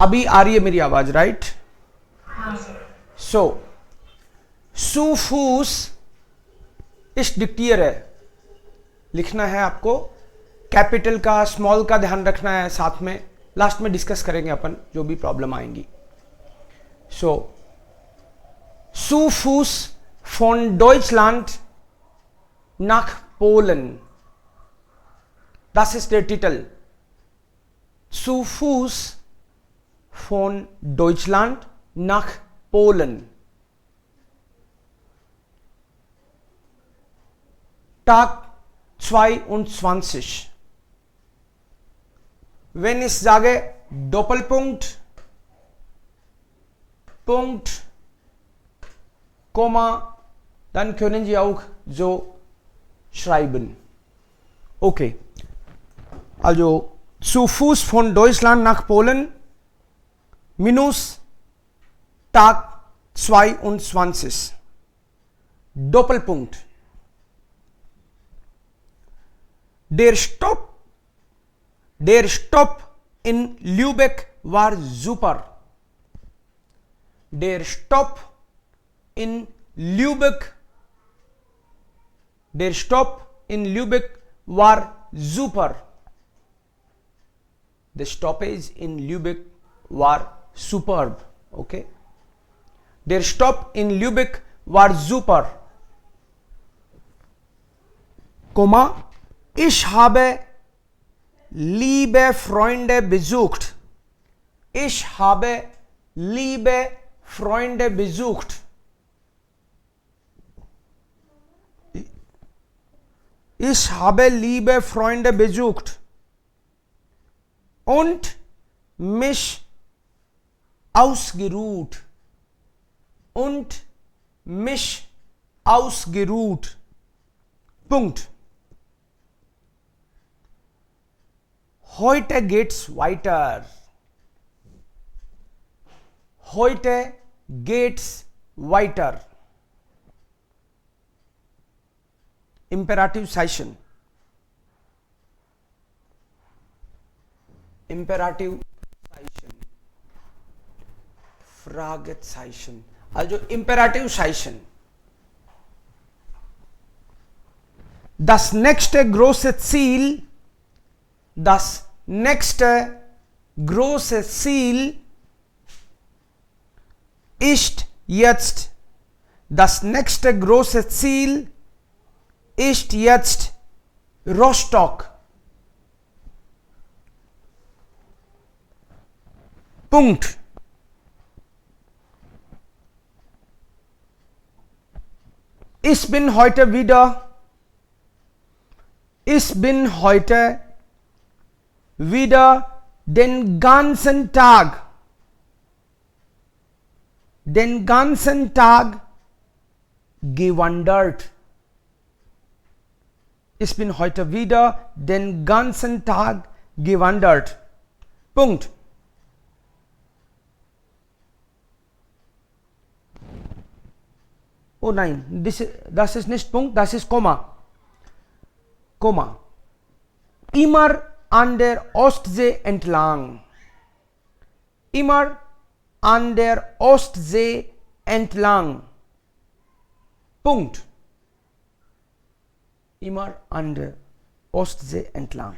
अभी आ रही है मेरी आवाज, राइट? सो सुफूस इस डिक्टियर है, लिखना है आपको, कैपिटल का स्मॉल का ध्यान रखना है, साथ में लास्ट में डिस्कस करेंगे अपन जो भी प्रॉब्लम आएंगी. सो सुफूस von Deutschland nach Polen. Das ist der Titel. Zu Fuß von Deutschland nach Polen. Tag 22. Wenn ich sage Doppelpunkt, Punkt, Komma, dann können Sie auch so schreiben. Okay. Also zu Fuß von Deutschland nach Polen minus Tag 22. Doppelpunkt. Der Stopp in Lübeck war super. Der Stopp in Lübeck war super. The stoppage in Lübeck war superb. Okay. Der Stopp in Lübeck war super. Komma. Ich habe liebe Freunde besucht. Ich habe liebe Freunde besucht. Ich habe liebe Freunde besucht und mich ausgeruht. Punkt. Heute geht's weiter. Heute geht's weiter. Imperative Zeichen. Fragezeichen. Also Imperative Zeichen. Das nächste große Ziel ist jetzt. Das nächste große Ziel ist jetzt Rostock. Punkt. Ich bin heute wieder den ganzen Tag gewandert. Ich bin heute wieder den ganzen Tag gewandert. Punkt. Oh nein, das ist nicht Punkt, das ist Komma. Immer an der Ostsee entlang. Immer an der Ostsee entlang. Punkt. Immer an der Ostsee entlang.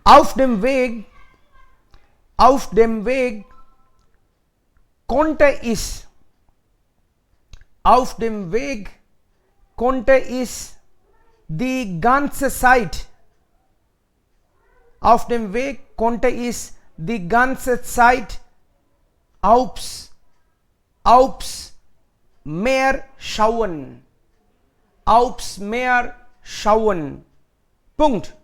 Auf dem Weg konnte ich die ganze Zeit aufs Meer schauen. Punkt.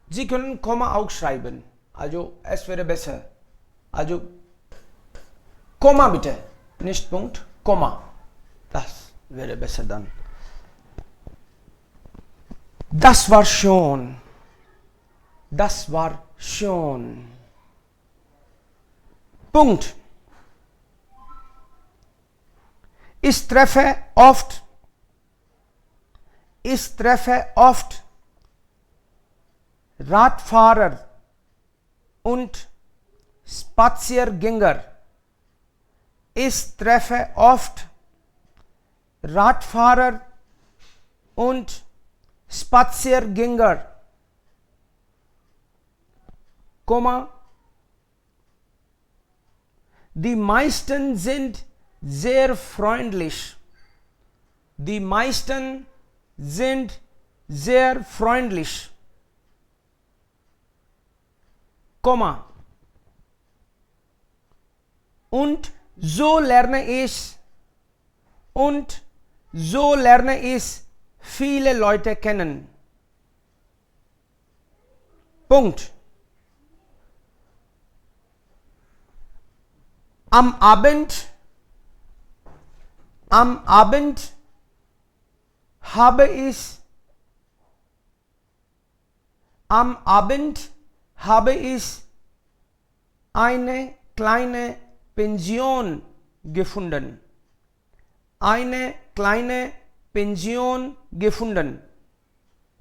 Sie können Komma auch schreiben. Also es wäre besser. Also Komma bitte, nicht Punkt, Komma. Das wäre besser dann. Das war schon. Punkt. Ich treffe oft Radfahrer und Spaziergänger. Ich treffe oft Radfahrer und Spaziergänger, Komma. Die meisten sind sehr freundlich. Die meisten sind sehr freundlich, Komma. Und so lerne ich viele Leute kennen. Punkt. Am Abend habe ich eine kleine Pension gefunden. Eine kleine Pension gefunden.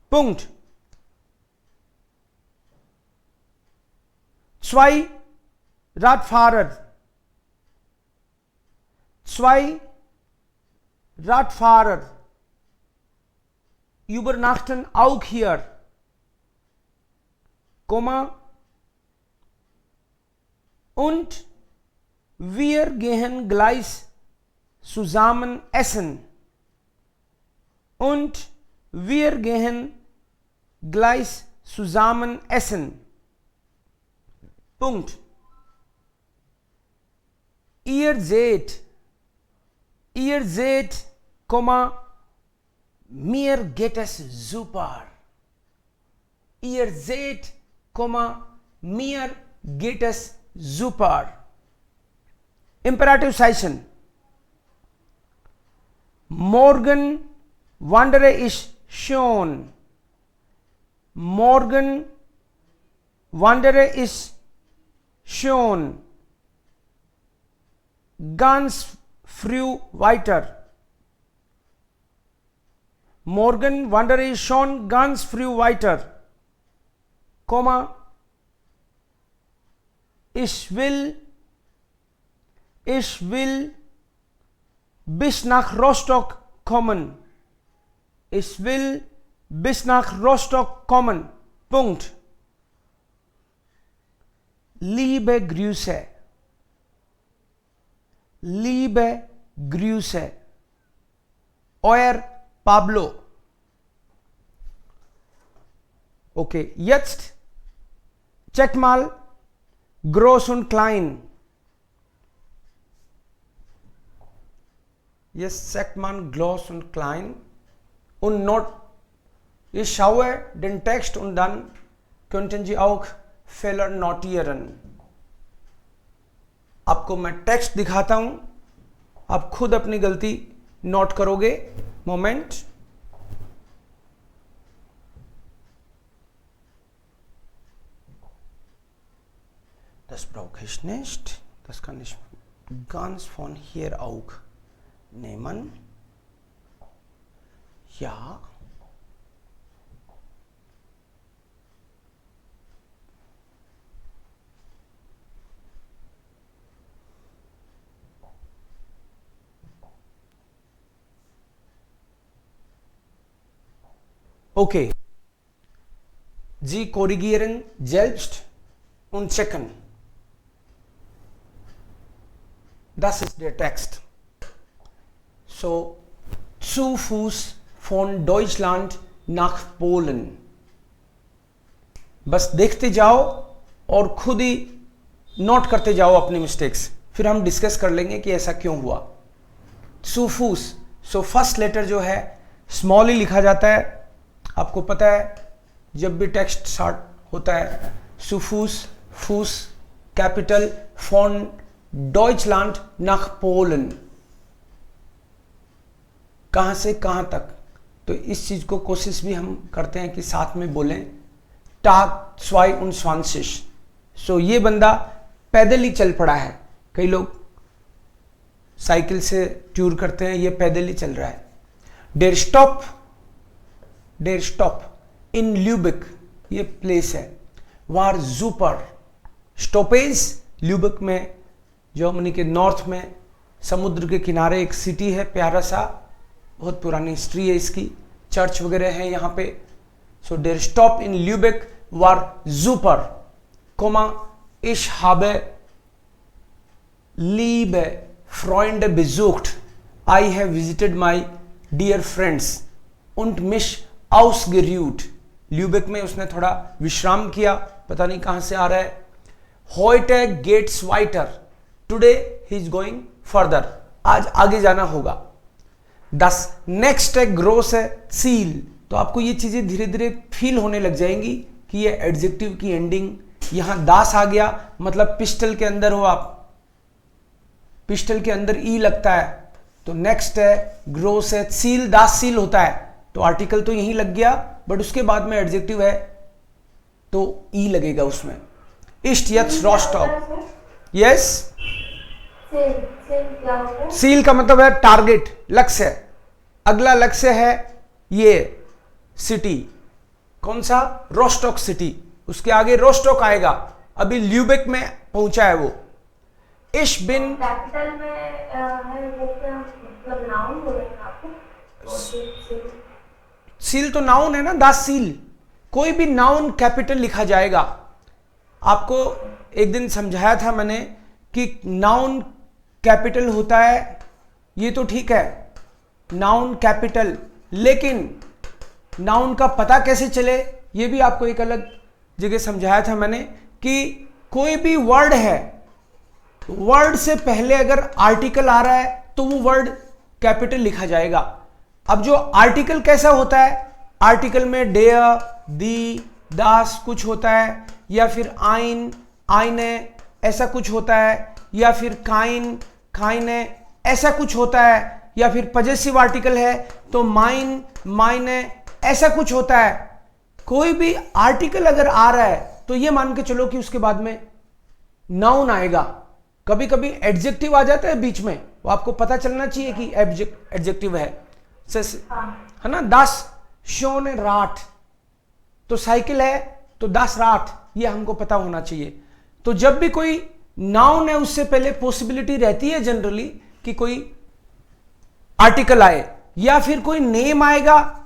Punkt. 2 Radfahrer. 2 Radfahrer übernachten auch hier, Komma. Und wir gehen gleich zusammen essen. Und wir gehen gleich zusammen essen. Punkt. Ihr seht, Komma, mir geht es super. Ihr seht, Komma, mir geht es super. Imperative Session. Morgen wandere ich schon. Morgen wandere ich schon. Ganz früh weiter. Morgen wandere ich schon ganz früh weiter, Komma. Ich will bis nach Rostock kommen. Ich will bis nach Rostock kommen. Punkt. Liebe Grüße. Liebe Grüße. Euer Pablo. Okay, jetzt check mal groß und klein. Jetzt checkt man groß und klein und not. Ich schaue den Text und dann könnten Sie auch Fehler notieren. आपको मैं text दिखाता हूं, आप खुद अपनी गलती note करोगे. Moment. Das brauche ich nicht. Das kann ich ganz von hier auch nehmen. Ja. Okay. Sie korrigieren selbst und checken. Das ist der Text. So, zu Fuß von Deutschland nach Polen. बस देखते जाओ और खुद ही note करते जाओ अपने mistakes, फिर हम डिस्कस कर लेंगे कि ऐसा क्यों हुआ. zu Fuß. So first letter जो है स्मॉल ही लिखा जाता है. आपको पता है जब भी टेक्स्ट स्टार्ट होता है zu Fuß, फूस capital, von Deutschland nach Polen. कहां से कहां तक. तो इस चीज को कोशिश भी हम करते हैं कि साथ में बोलें. Tag 22. सो ये बंदा पैदल ही चल पड़ा है. कई लोग साइकिल से टूर करते हैं, ये पैदल ही चल रहा है. Der Stopp in Lübeck. ये प्लेस है। वार जूपर स्टॉपेज ल्यूबेक में, जर्मनी के नॉर्थ में, समुद्र के किनारे एक सिटी है, प्यारा सा, बहुत पुरानी हिस्ट्री है इसकी, चर्च वगैरह है यहाँ पे। So there stop in Lübeck वार जूपर कोमा इश habe liebe Freunde besucht. I have visited my dear friends und mich ausgeruht. Lübeck में उसने थोड़ा विश्राम किया, पता नहीं कहां से आ रहा है। Heute geht's weiter. Today he is going further. आज आगे जाना होगा। Das nächste große Ziel. तो आपको ये चीजें धीरे धीरे फील होने लग जाएंगी कि ये एडजेक्टिव की एंडिंग, यहां दास आ गया, मतलब पिस्टल के अंदर हो आप, पिस्टल के अंदर ई लगता है, तो नेक्स्ट है ग्रोस है, सील दास सील होता है, तो आर्टिकल तो यहीं लग गया, बट उसके बाद में एडजेक्टिव है तो ई लगेगा उसमें। इस्ट यट्स रोस्टॉक, यस। सील का मतलब है टारगेट, लक्ष्य। अगला लक्ष्य है ये सिटी, कौन सा? रोस्टॉक सिटी। उसके आगे रोस्टॉक आएगा, अभी ल्यूबेक में पहुंचा है वो। इश बिन कैपिटल में है वो क्या मतलब नाउन बोलेगा आपको? सील तो नाउन है ना, दास सील। कोई भी नाउन कैपिटल लिखा जाएगा। आपको एक दिन समझाया था मैंने कि नाउन कैपिटल होता है, ये तो ठीक है, नाउन कैपिटल, लेकिन नाउन का पता कैसे चले, ये भी आपको एक अलग जगह समझाया था मैंने कि कोई भी वर्ड है, वर्ड से पहले अगर आर्टिकल आ रहा है तो वो वर्ड कैपिटल लिखा जाएगा। अब जो आर्टिकल कैसा होता है, आर्टिकल में डेयर, दी, दास कुछ होता है, या फिर आइन, आइने ऐसा कुछ होता है, या फिर काइन, खाइने ऐसा कुछ होता है, या फिर पजेसिव आर्टिकल है तो माइन, माइने ऐसा कुछ होता है। कोई भी आर्टिकल अगर आ रहा है तो ये मान के चलो कि उसके बाद में नाउन आएगा। कभी कभी एडजेक्टिव आ जाता है बीच में, वो आपको पता चलना चाहिए कि एडजेक्टिव है, है ना। दास शोन राठ, तो साइकिल है तो दास राठ, ये हमको पता होना चाहिए। तो जब भी कोई नाउन है उससे पहले पॉसिबिलिटी रहती है जनरली कि कोई आर्टिकल आए, या फिर कोई नेम आएगा,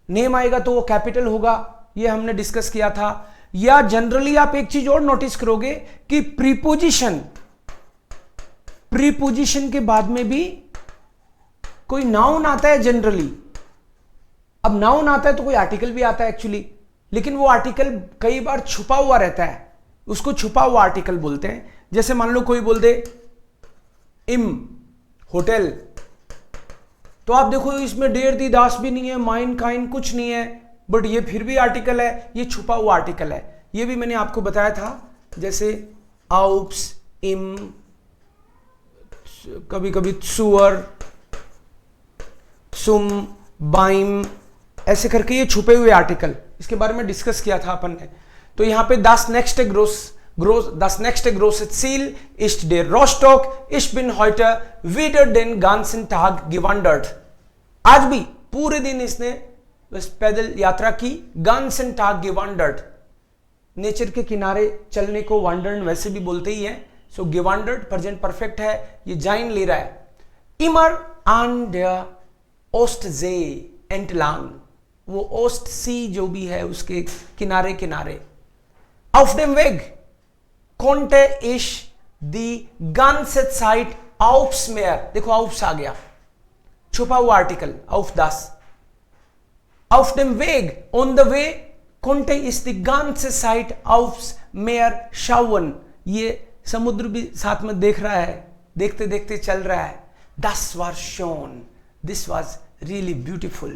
नेम आएगा तो वो कैपिटल होगा, ये हमने डिस्कस किया था। या जनरली आप एक चीज और नोटिस करोगे कि प्रीपोजिशन, प्रीपोजिशन के बाद में भी कोई नाउन आता है जनरली। अब नाउन आता है तो कोई आर्टिकल भी आता है एक्चुअली, लेकिन वो आर्टिकल कई बार छुपा हुआ रहता है, उसको छुपा हुआ आर्टिकल बोलते हैं। जैसे मान लो कोई बोल दे इम होटल, तो आप देखो इसमें डेर दी दास भी नहीं है, माइन काइन कुछ नहीं है, बट ये फिर भी आर्टिकल है, ये छुपा हुआ आर्टिकल है। ये भी मैंने आपको बताया था, जैसे आउप्स, इम, कभी कभी सुअर, सुम, बाइम, ऐसे करके ये छुपे हुए आर्टिकल, इसके बारे में डिस्कस किया था अपन ने। तो यहां पे das nächste große Ziel ist der Rostock. Ich bin heute wieder den ganzen Tag gewandert. आज भी पूरे दिन इसने बस पैदल यात्रा की, ganzen Tag gewandert. नेचर के किनारे चलने को वांडर्न वैसे भी बोलते ही है। सो gewandert प्रेजेंट परफेक्ट है, ये जाइन ले रहा है। Immer an der Ostsee entlang, वो ओस्ट सी जो भी है उसके किनारे किनारे। Auf dem Weg konnte ich die ganze Zeit aufs Meer, देखो aufs आ गया, छुपा हुआ article, auf das। Auf dem Weg, on the way, konnte ich die ganze Zeit aufs Meer schauen, ये समुद्र भी साथ में देख रहा है, देखते देखते चल रहा है। Das war schön, this was really beautiful.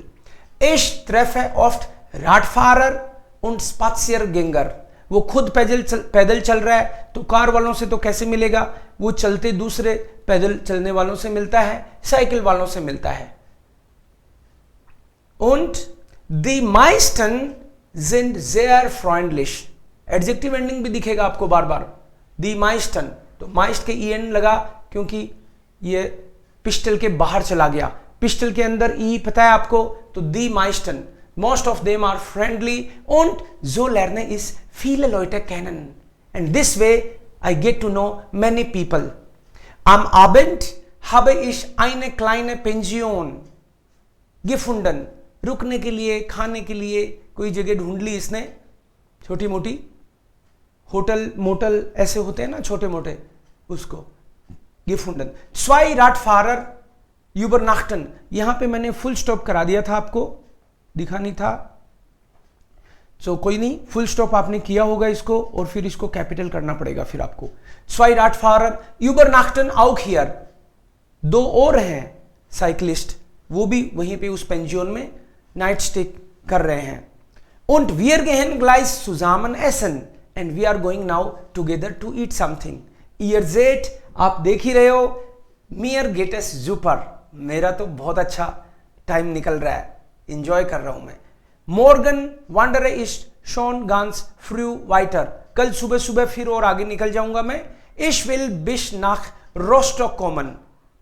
Ich treffe oft Radfahrer und Spaziergänger, वो खुद पैदल चल रहा है तो कार वालों से तो कैसे मिलेगा, वो चलते दूसरे पैदल चलने वालों से मिलता है, साइकिल वालों से मिलता है। Und die meisten sind sehr freundlich, adjective ending भी दिखेगा आपको बार बार। die meisten, तो माइस्ट के ई एन लगा क्योंकि ये पिस्टल के बाहर चला गया, पिस्टल के अंदर ई पता है आपको, तो die meisten, most of them are friendly und so lerne ich viele Leute kennen and this way I get to know many people. Am Abend habe ich eine kleine Pension gefunden. रुकने के लिए, खाने के लिए कोई जगह ढूंढ ली इसने, छोटी मोटी होटल मोटल ऐसे होते हैं ना छोटे मोटे, उसको gefunden. Zwei Radfahrer übernachten. यहां पे मैंने फुल स्टॉप करा दिया था, आपको दिखा नहीं था, सो कोई नहीं, फुल स्टॉप आपने किया होगा इसको और फिर इसको कैपिटल करना पड़ेगा फिर आपको. Zwei Radfahrer übernachten auch hier. दो और हैं साइकिलिस्ट, वो भी वहीं पे उस पेंजियन में नाइट स्टे कर रहे हैं. Und wir gehen gleich zusammen essen and we are going now together to eat something. Ihr seht, आप देख ही रहे हो, mir geht es super. मेरा तो बहुत अच्छा टाइम निकल रहा है, इंजॉय कर रहा हूं मैं. Morgen wandere ich schon ganz früh weiter. कल सुबह सुबह फिर और आगे निकल जाऊंगा मैं. Ich will bis nach Rostock kommen.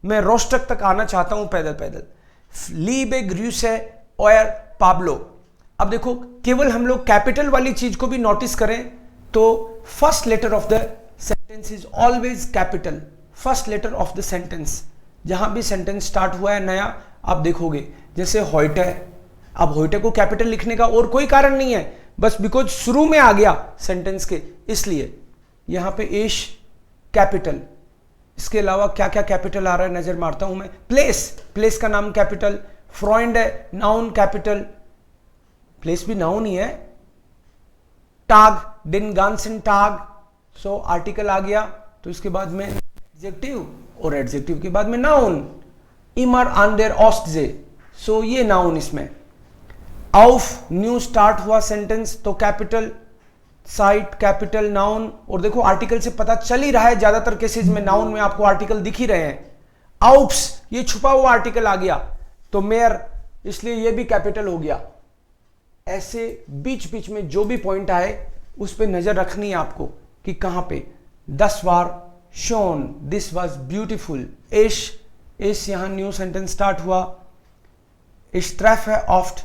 मैं रोस्टक तक आना चाहता हूं पैदल पैदल. Liebe Grüße, euer Pablo. अब देखो, केवल हम लोग कैपिटल वाली चीज को भी नोटिस करें तो first letter of the sentence is always capital. First letter of the sentence, जहां भी सेंटेंस स्टार्ट हुआ है नया, आप देखोगे जैसे होइटे. अब होइटे को कैपिटल लिखने का और कोई कारण नहीं है, बस बिकॉज शुरू में आ गया सेंटेंस के, इसलिए यहां पे एश कैपिटल. इसके अलावा क्या क्या कैपिटल आ रहा है नजर मारता हूं मैं. प्लेस, प्लेस का नाम कैपिटल. फ्रॉइंड है, नाउन कैपिटल. प्लेस भी नाउन ही है. टाग, डिन गांसन टाग, सो आर्टिकल आ गया, तो इसके बाद में एडजेक्टिव और एडजेक्टिव के बाद में नाउन. इमर आन देर ऑस्टजे, सो ये नाउन इसमें. ऑफ न्यू स्टार्ट हुआ सेंटेंस तो कैपिटल. Site capital, noun. और देखो आर्टिकल से पता चल ही रहा है, ज्यादातर केसेस में नाउन में आपको आर्टिकल दिख ही रहे हैं. आउप्स, ये छुपा हुआ आर्टिकल आ गया, तो मेयर, इसलिए ये भी कैपिटल हो गया. ऐसे बीच बीच में जो भी पॉइंट आए उस पे नजर रखनी है आपको कि कहां पे. 10 बार शोन, दिस वॉज ब्यूटिफुल. इस यहां न्यू सेंटेंस स्टार्ट हुआ. इस ट्रैफ है ऑफ्ट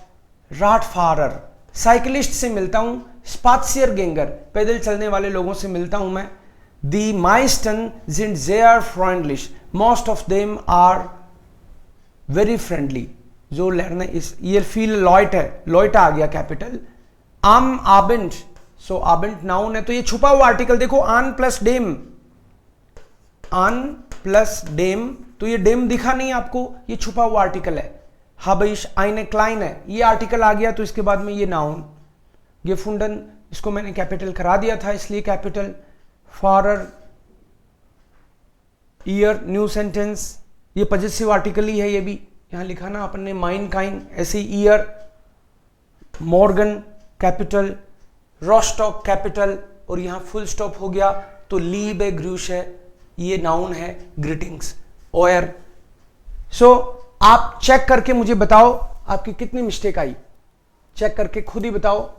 राडफारर, साइकिलिस्ट से मिलता हूं. स्पात्सियर गेंगर, पैदल चलने वाले लोगों से मिलता हूं मैं. दी माइस्टन sind sehr freundlich, most of them are very friendly. जो लर्ने इस ये फील लॉइट है, लॉइट आ गया कैपिटल. आम आबेंट, सो आबेंट नाउन है, तो ये छुपा हुआ आर्टिकल देखो, आन प्लस डेम. आन प्लस डेम, तो ये डेम दिखा नहीं आपको, ये छुपा हुआ आर्टिकल है. हाबिश आइने क्लाइन है, ये आर्टिकल आ गया, तो इसके बाद में ये नाउन. गेफुंडन, इसको मैंने कैपिटल करा दिया था इसलिए कैपिटल. फारर, ईयर, न्यू सेंटेंस, ये पॉजिटिव आर्टिकल ही है, ये भी यहां लिखा ना अपन ने. माइन काइन, ऐसे ही ईयर. मॉर्गन कैपिटल, रोस्टॉक कैपिटल, और यहां फुल स्टॉप हो गया, तो लीबे ग्रूश है, ये नाउन है. ग्रीटिंग्स, ओयर. सो आप चेक करके मुझे बताओ आपकी कितनी मिस्टेक आई, चेक करके खुद ही बताओ.